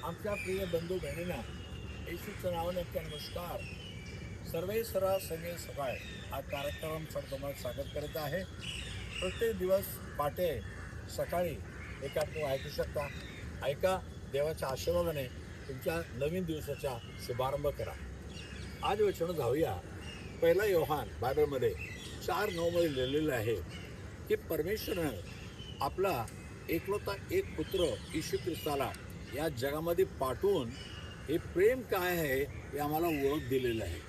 आमच्या प्रिय बंधू बहिणींना येशूच्या नावाने आमचा नमस्कार. सर्वे सरा सगळे सकाळ हा कार्यक्रम तुम्हाला स्वागत करत आहे. प्रत्येक दिवस पाटे सकाळी एका तुम्ही ऐकू शकता. ऐका, देवाच्या आशीर्वादाने तुमच्या नवीन दिवसाचा शुभारंभ करा. आज वचन जाऊया. पहिला योहान बायबलमध्ये 4:9 मध्ये लिहिलेलं आहे की परमेश्वरानं आपला एकलौता एक पुत्र येशू ख्रिस्ताला या जगामध्ये पाठवून हे प्रेम काय आहे हे आम्हाला ओळख दिलेलं आहे.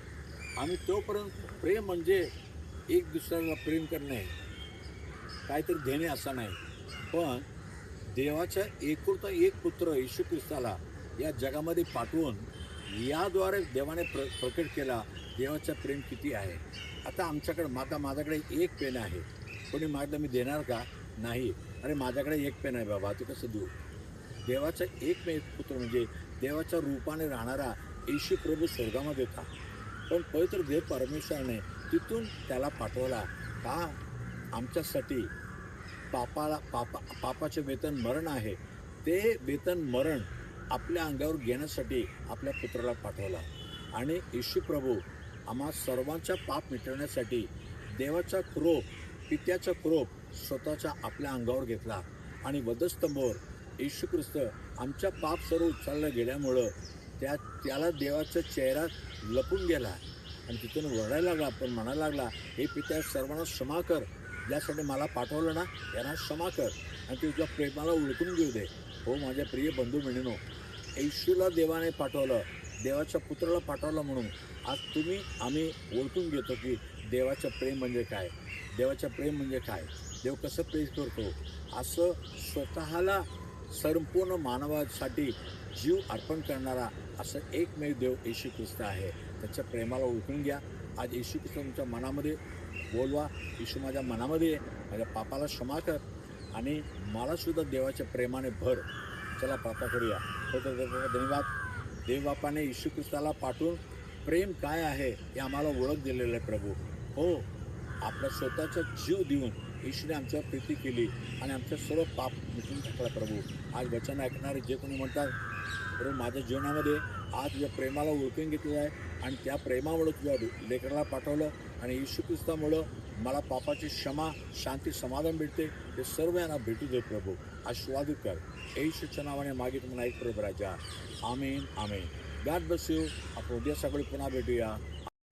आम्ही तोपर्यंत प्रेम म्हणजे एक दुसऱ्याला प्रेम करणे, काहीतरी देणे असं नाही, पण देवाचा एकलौता एक पुत्र येशू ख्रिस्ताला या जगामध्ये पाठवून याद्वारे देवाने प्रकट केला देवाचं प्रेम किती आहे. आता माझ्याकडे एक पेन आहे, कोणी मागलं मी देणार का? नाही. अरे माझ्याकडे एक पेन आहे बाबा, तू कसं देऊ? देवाचा एक पुत्र म्हणजे देवाच्या रूपाने राहणारा येशू प्रभू स्वर्गामध्ये होता, पण पवित्र देव परमेश्वराने तिथून त्याला पाठवला का आमच्यासाठी पापाचे वेतन मरण आहे, ते वेतन मरण आपल्या अंगावर घेण्यासाठी आपल्या पुत्राला पाठवला. आणि येशू प्रभू आम्हा सर्वांचा पाप मिटवण्यासाठी देवाचा क्रोध, पित्याचा क्रोध स्वतःच्या आपल्या अंगावर घेतला आणि वधस्तंभावर येशू ख्रिस्त आमच्या पाप सर्व उचललं गेल्यामुळं त्याला देवाचा चेहरा लपून गेला आणि तिथून वरडायला लागला, पण म्हणायला लागला, हे पित्या सर्वांना क्षमा कर, ज्यासाठी मला पाठवलं ना यांना क्षमा कर आणि तुझ्या प्रेमाला ओळखून घेऊ दे. हो माझ्या प्रिय बंधू बहिणींनो, येशूला देवाने पाठवलं, देवाच्या पुत्राला पाठवलं म्हणून आज आम्ही ओळखून घेतो की देवाचं प्रेम म्हणजे काय, देवाचं प्रेम म्हणजे काय, देव कसं प्रेम करतो. असं स्वतःला संपूर्ण मानवासाठी जीव अर्पण करणारा असं एकमेव देव येशू ख्रिस्त आहे. त्याच्या प्रेमाला ओळखून घ्या. आज येशू ख्रिस्त तुमच्या मनामध्ये बोलवा, येशू माझ्या मनामध्ये माझ्या पापाला क्षमा कर आणि मलासुद्धा देवाच्या प्रेमाने भर. चला प्रार्थना करूया. धन्यवाद. देव बापाने येशू ख्रिस्ताला पाठवून प्रेम काय आहे हे आम्हाला ओळख दिलेलं आहे प्रभू. हो, आपला स्वतःचा जीव देऊन येशूने आमच्यावर प्रीती केली आणि आमचं सर्व पाप मिटून टाकला प्रभू. आज वचन ऐकणारे जे कोणी म्हणतात, प्रभू माझ्या जीवनामध्ये आज तुझ्या प्रेमाला ओळखून घेतलेलं आहे आणि त्या प्रेमामुळे तुझ्या लेकराला पाठवलं आणि येशू ख्रिस्तामुळं मला पापाची क्षमा, शांती, समाधान भेटते, ते सर्व यांना भेटू दे प्रभू. आशीर्वादित कर. येशूच्या नावाने मागित म्हणून ऐक प्रभू राजा. आमेन आमेन. God bless you. आपण उद्या सकाळी पुन्हा भेटूया.